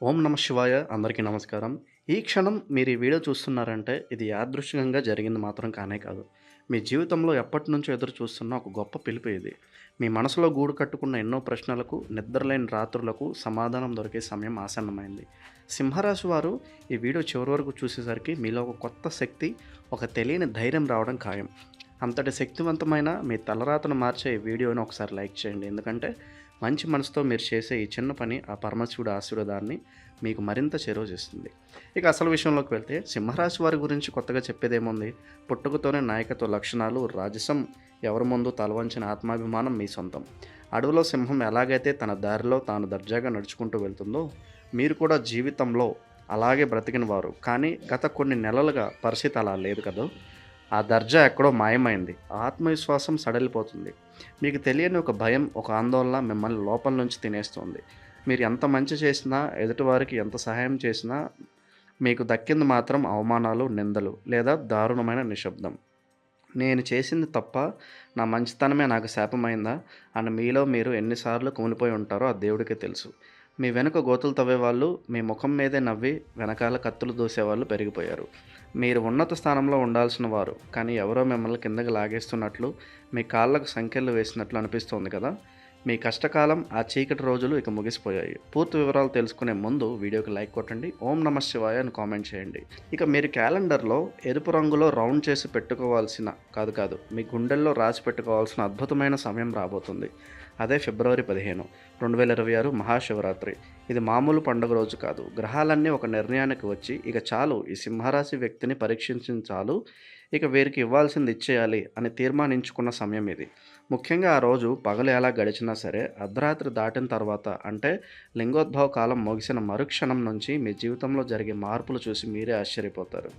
ఓం నమ శివాయ. అందరికీ నమస్కారం. ఈ క్షణం మీరు ఈ వీడియో చూస్తున్నారంటే ఇది యాదృచ్ఛికంగా జరిగింది మాత్రం కానే కాదు. మీ జీవితంలో ఎప్పటినుంచో ఎదురు చూస్తున్న ఒక గొప్ప పిలుపు ఇది. మీ మనసులో గూడు కట్టుకున్న ఎన్నో ప్రశ్నలకు, నిద్రలేని రాత్రులకు సమాధానం దొరికే సమయం ఆసన్నమైంది. సింహరాశి వారు ఈ వీడియో చివరి వరకు చూసేసరికి మీలో ఒక కొత్త శక్తి, ఒక తెలియని ధైర్యం రావడం ఖాయం. అంతటి శక్తివంతమైన మీ తలరాతను మార్చే ఈ వీడియోని ఒకసారి లైక్ చేయండి. ఎందుకంటే మంచి మనసుతో మీరు చేసే ఈ చిన్న పని ఆ పరమశివుడి ఆశీర్వాదాన్ని మీకు మరింత చేరువ చేస్తుంది. ఇక అసలు విషయంలోకి వెళ్తే సింహరాశి వారి గురించి కొత్తగా చెప్పేదేముంది? పుట్టుకతోనే నాయకత్వ లక్షణాలు, రాజసం, ఎవరి ముందు తలవంచిన ఆత్మాభిమానం మీ సొంతం. అడవిలో సింహం ఎలాగైతే తన దారిలో తాను దర్జాగా నడుచుకుంటూ వెళ్తుందో మీరు కూడా జీవితంలో అలాగే బ్రతికిన వారు. కానీ గత కొన్ని నెలలుగా పరిస్థితి అలా లేదు కదా. ఆ దర్జా ఎక్కడో మాయమైంది. ఆత్మవిశ్వాసం సడలిపోతుంది. మీకు తెలియని ఒక భయం, ఒక ఆందోళన మిమ్మల్ని లోపల నుంచి తినేస్తుంది. మీరు ఎంత మంచి చేసినా, ఎదుటివారికి ఎంత సహాయం చేసినా మీకు దక్కింది మాత్రం అవమానాలు, నిందలు లేదా దారుణమైన నిశ్శబ్దం. నేను చేసింది తప్ప, నా మంచితనమే నాకు శాపమైందా అని మీలో మీరు ఎన్నిసార్లు కుమిలిపోయి ఉంటారో ఆ దేవుడికే తెలుసు. మీ వెనుక గోతులు తవ్వేవాళ్ళు, మీ ముఖం మీదే నవ్వి వెనకాల కత్తులు దూసేవాళ్ళు పెరిగిపోయారు. మీరు ఉన్నత స్థానంలో ఉండాల్సిన వారు, కానీ ఎవరో మిమ్మల్ని కిందకి లాగేస్తున్నట్లు, మీ కాళ్ళకు సంకెళ్ళు వేసినట్లు అనిపిస్తోంది కదా. మీ కష్టకాలం, ఆ చీకటి రోజులు ఇక ముగిసిపోయాయి. పూర్తి వివరాలు తెలుసుకునే ముందు వీడియోకి లైక్ కొట్టండి. ఓం నమ శివాయ అని కామెంట్ చేయండి. ఇక మీరు క్యాలెండర్లో ఎరుపు రంగులో రౌండ్ చేసి పెట్టుకోవాల్సిన కాదు మీ గుండెల్లో రాసి పెట్టుకోవాల్సిన అద్భుతమైన సమయం రాబోతుంది. అదే ఫిబ్రవరి 15, 2026 మహాశివరాత్రి. ఇది మామూలు పండుగ రోజు కాదు. గ్రహాలన్నీ ఒక నిర్ణయానికి వచ్చి ఇక చాలు, ఈ సింహరాశి వ్యక్తిని పరీక్షించిన చాలు, ఇక వీరికి ఇవ్వాల్సింది ఇచ్చేయాలి అని తీర్మానించుకున్న సమయం ఇది. ముఖ్యంగా ఆ రోజు పగలు ఎలా గడిచినా సరే, అర్ధరాత్రి దాటిన తర్వాత అంటే లింగోద్భవ కాలం ముగిసిన మరుక్షణం నుంచి మీ జీవితంలో జరిగే మార్పులు చూసి మీరే ఆశ్చర్యపోతారు.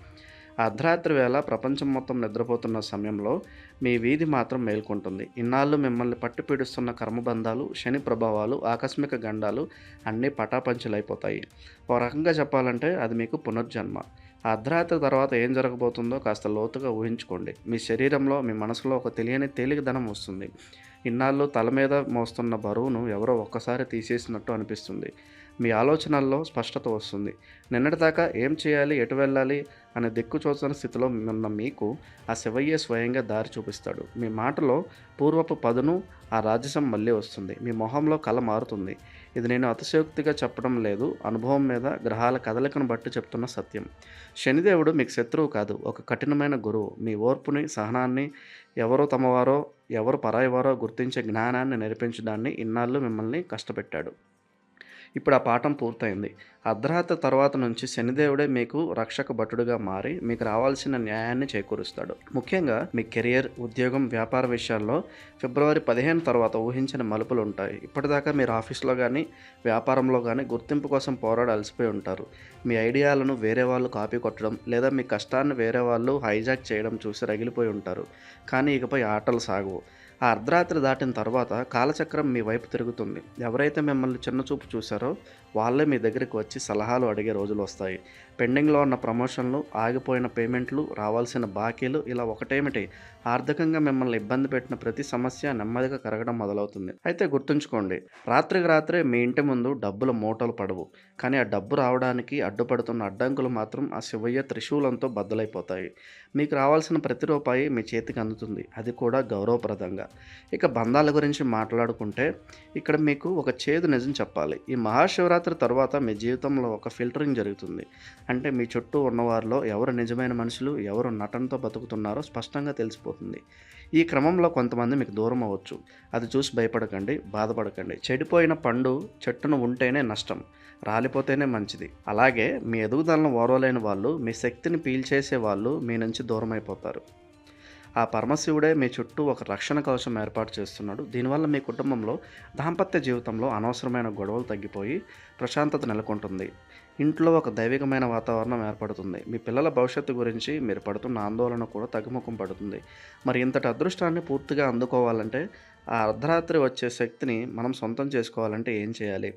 ఆ అర్ధరాత్రి వేళ ప్రపంచం మొత్తం నిద్రపోతున్న సమయంలో మీ వీధి మాత్రం మేల్కొంటుంది. ఇన్నాళ్ళు మిమ్మల్ని పట్టి పీడిస్తున్న కర్మబంధాలు, శని ప్రభావాలు, ఆకస్మిక గండాలు అన్నీ పటాపంచలైపోతాయి. ఒక రకంగా చెప్పాలంటే అది మీకు పునర్జన్మ. ఆ అర్ధరాత్రి తర్వాత ఏం జరగబోతుందో కాస్త లోతుగా ఊహించుకోండి. మీ శరీరంలో, మీ మనసులో ఒక తెలియని తేలికదనం వస్తుంది. ఇన్నాళ్ళు తల మీద మోస్తున్న బరువును ఎవరో ఒక్కసారి తీసేసినట్టు అనిపిస్తుంది. మీ ఆలోచనల్లో స్పష్టత వస్తుంది. నిన్నటిదాకా ఏం చేయాలి, ఎటు వెళ్ళాలి అనే దిక్కుచోచని స్థితిలో ఉన్న మీకు ఆ శివయ్యే స్వయంగా దారి చూపిస్తాడు. మీ మాటలో పూర్వపు పదును, ఆ రాజసం మళ్ళీ వస్తుంది. మీ మొహంలో కళ మారుతుంది. ఇది నేను అతిశయోక్తిగా చెప్పడం లేదు, అనుభవం మీద, గ్రహాల కదలికను బట్టి చెప్తున్న సత్యం. శనిదేవుడు మీకు శత్రువు కాదు, ఒక కఠినమైన గురువు. మీ ఓర్పుని, సహనాన్ని, ఎవరో తమవారో, ఎవరు పరాయివారో గుర్తించే జ్ఞానాన్ని నేర్పించడాన్ని ఇన్నాళ్ళు మిమ్మల్ని కష్టపెట్టాడు. ఇప్పుడు ఆ పాఠం పూర్తయింది. అర్ధరాత్రి తర్వాత నుంచి శనిదేవుడే మీకు రక్షక భటుడుగా మారి మీకు రావాల్సిన న్యాయాన్ని చేకూరుస్తాడు. ముఖ్యంగా మీ కెరియర్, ఉద్యోగం, వ్యాపార విషయాల్లో ఫిబ్రవరి 15 తర్వాత ఊహించిన మలుపులు ఉంటాయి. ఇప్పటిదాకా మీరు ఆఫీస్లో కానీ, వ్యాపారంలో కానీ గుర్తింపు కోసం పోరాడి అలసిపోయి ఉంటారు. మీ ఐడియాలను వేరే వాళ్ళు కాపీ కొట్టడం లేదా మీ కష్టాన్ని వేరే వాళ్ళు హైజాక్ చేయడం చూసి రగిలిపోయి ఉంటారు. కానీ ఇకపై ఆటలు సాగవు. ఆ అర్ధరాత్రి దాటిన తర్వాత కాలచక్రం మీ వైపు తిరుగుతుంది. ఎవరైతే మిమ్మల్ని చిన్నచూపు చూశారో వాళ్ళే మీ దగ్గరికి వచ్చి సలహాలు అడిగే రోజులు వస్తాయి. పెండింగ్లో ఉన్న ప్రమోషన్లు, ఆగిపోయిన పేమెంట్లు, రావాల్సిన బాకీలు, ఇలా ఒకటేమిటి, ఆర్థికంగా మిమ్మల్ని ఇబ్బంది పెట్టిన ప్రతి సమస్య నెమ్మదిగా కరగడం మొదలవుతుంది. అయితే గుర్తుంచుకోండి, రాత్రికి రాత్రే మీ ఇంటి ముందు డబ్బుల మూటలు పడవు. కానీ ఆ డబ్బు రావడానికి అడ్డుపడుతున్న అడ్డంకులు మాత్రం ఆ శివయ్య త్రిశూలంతో బద్దలైపోతాయి. మీకు రావాల్సిన ప్రతి రూపాయి మీ చేతికి అందుతుంది, అది కూడా గౌరవప్రదంగా. ఇక బంధాల గురించి మాట్లాడుకుంటే ఇక్కడ మీకు ఒక చేదు నిజం చెప్పాలి. ఈ మహాశివరాత్రి తర్వాత మీ జీవితంలో ఒక ఫిల్టరింగ్ జరుగుతుంది. అంటే మీ చుట్టూ ఉన్నవారిలో ఎవరు నిజమైన మనుషులు, ఎవరు నటనతో బతుకుతున్నారో స్పష్టంగా తెలిసిపోతుంది. ఈ క్రమంలో కొంతమంది మీకు దూరం అవ్వచ్చు. అది చూసి భయపడకండి, బాధపడకండి. చెడిపోయిన పండు చెట్టును ఉంటేనే నష్టం, రాలిపోతేనే మంచిది. అలాగే మీ ఎదుగుదలను ఓర్వలేని వాళ్ళు, మీ శక్తిని పీల్చేసే వాళ్ళు మీ నుంచి దూరం అయిపోతారు. ఆ పరమశివుడే మీ చుట్టూ ఒక రక్షణ కవచం ఏర్పాటు చేస్తున్నాడు. దీనివల్ల మీ కుటుంబంలో, దాంపత్య జీవితంలో అనవసరమైన గొడవలు తగ్గిపోయి ప్రశాంతత నెలకొంటుంది. ఇంట్లో ఒక దైవికమైన వాతావరణం ఏర్పడుతుంది. మీ పిల్లల భవిష్యత్తు గురించి మీరు పడుతున్న ఆందోళన కూడా తగ్గుముఖం పడుతుంది. మరి ఇంతటి అదృష్టాన్ని పూర్తిగా అందుకోవాలంటే, ఆ అర్ధరాత్రి వచ్చే శక్తిని మనం సొంతం చేసుకోవాలంటే ఏం చేయాలి?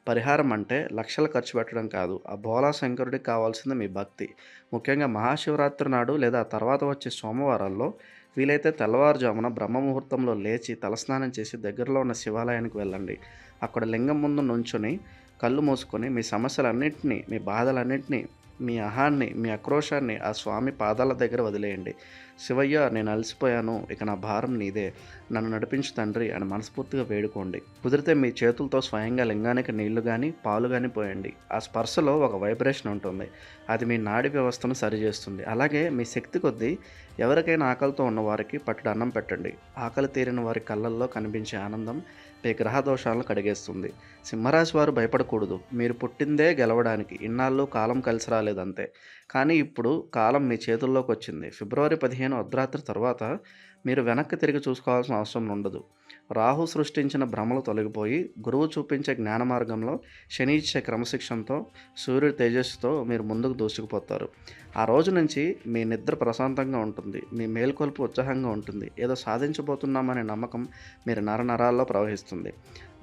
పరిహారం అంటే లక్షలు ఖర్చు పెట్టడం కాదు. ఆ భోలా శంకరుడికి కావాల్సింది మీ భక్తి. ముఖ్యంగా మహాశివరాత్రి నాడు లేదా తర్వాత వచ్చే సోమవారాల్లో వీలైతే తెల్లవారుజామున బ్రహ్మముహూర్తంలో లేచి తలస్నానం చేసి దగ్గరలో ఉన్న శివాలయానికి వెళ్ళండి. అక్కడ లింగం ముందు నుంచుని కళ్ళు మూసుకొని మీ సమస్యలన్నింటినీ, మీ బాధలన్నింటినీ, మీ అహాన్ని, మీ ఆక్రోషాన్ని ఆ స్వామి పాదాల దగ్గర వదిలేయండి. శివయ్య, నేను అలసిపోయాను, ఇక నా భారం నీదే, నన్ను నడిపించు తండ్రి అని మనస్ఫూర్తిగా వేడుకోండి. కుదిరితే మీ చేతులతో స్వయంగా లింగానికి నీళ్లు కానీ, పాలు కానీ పోయండి. ఆ స్పర్శలో ఒక వైబ్రేషన్ ఉంటుంది. అది మీ నాడీ వ్యవస్థను సరిచేస్తుంది. అలాగే మీ శక్తి కొద్దీ ఎవరికైనా ఆకలితో ఉన్నవారికి పట్టెడు అన్నం పెట్టండి. ఆకలి తీరిన వారి కళ్ళల్లో కనిపించే ఆనందం మీ గ్రహ దోషాలను కడిగేస్తుంది. సింహరాశి వారు భయపడకూడదు. మీరు పుట్టిందే గెలవడానికి. ఇన్నాళ్ళు కాలం కలిసి రాలేదంతే. కానీ ఇప్పుడు కాలం మీ చేతుల్లోకి వచ్చింది. ఫిబ్రవరి 15 అర్ధరాత్రి తర్వాత మీరు వెనక్కి తిరిగి చూసుకోవాల్సిన అవసరం ఉండదు. రాహు సృష్టించిన భ్రమలు తొలగిపోయి, గురువు చూపించే జ్ఞాన మార్గంలో, శని ఇచ్చే క్రమశిక్షణతో, సూర్యుడి తేజస్సుతో మీరు ముందుకు దూసుకుపోతారు. ఆ రోజు నుంచి మీ నిద్ర ప్రశాంతంగా ఉంటుంది. మీ మేల్కొల్పు ఉత్సాహంగా ఉంటుంది. ఏదో సాధించబోతున్నామనే నమ్మకం మీరు నరనరాల్లో ప్రవహిస్తుంది.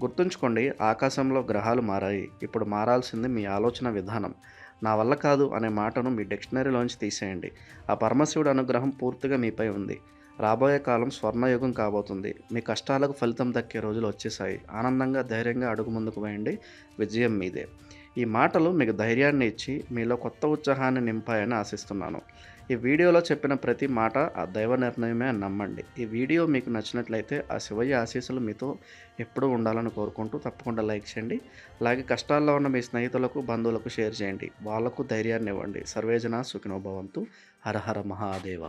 గుర్తుంచుకోండి, ఆకాశంలో గ్రహాలు మారాయి. ఇప్పుడు మారాల్సింది మీ ఆలోచన విధానం. నా వల్ల కాదు అనే మాటను మీ డిక్షనరీలోంచి తీసేయండి. ఆ పరమశివుడి అనుగ్రహం పూర్తిగా మీపై ఉంది. రాబోయే కాలం స్వర్ణయుగం కాబోతుంది. మీ కష్టాలకు ఫలితం దక్కే రోజులు వచ్చేసాయి. ఆనందంగా, ధైర్యంగా అడుగు ముందుకు వేయండి. విజయం మీదే. ఈ మాటలు మీకు ధైర్యాన్ని ఇచ్చి మీలో కొత్త ఉత్సాహాన్ని నింపాయని ఆశిస్తున్నాను. ఈ వీడియోలో చెప్పిన ప్రతి మాట ఆ దైవ నిర్ణయమే అని నమ్మండి. ఈ వీడియో మీకు నచ్చినట్లయితే ఆ శివయ్య ఆశీస్సులు మీతో ఎప్పుడూ ఉండాలని కోరుకుంటూ తప్పకుండా లైక్ చేయండి. అలాగే కష్టాల్లో ఉన్న మీ స్నేహితులకు, బంధువులకు షేర్ చేయండి. వాళ్లకు ధైర్యాన్ని ఇవ్వండి. సర్వేజన సుఖినో భవంతు. హర హర మహాదేవ.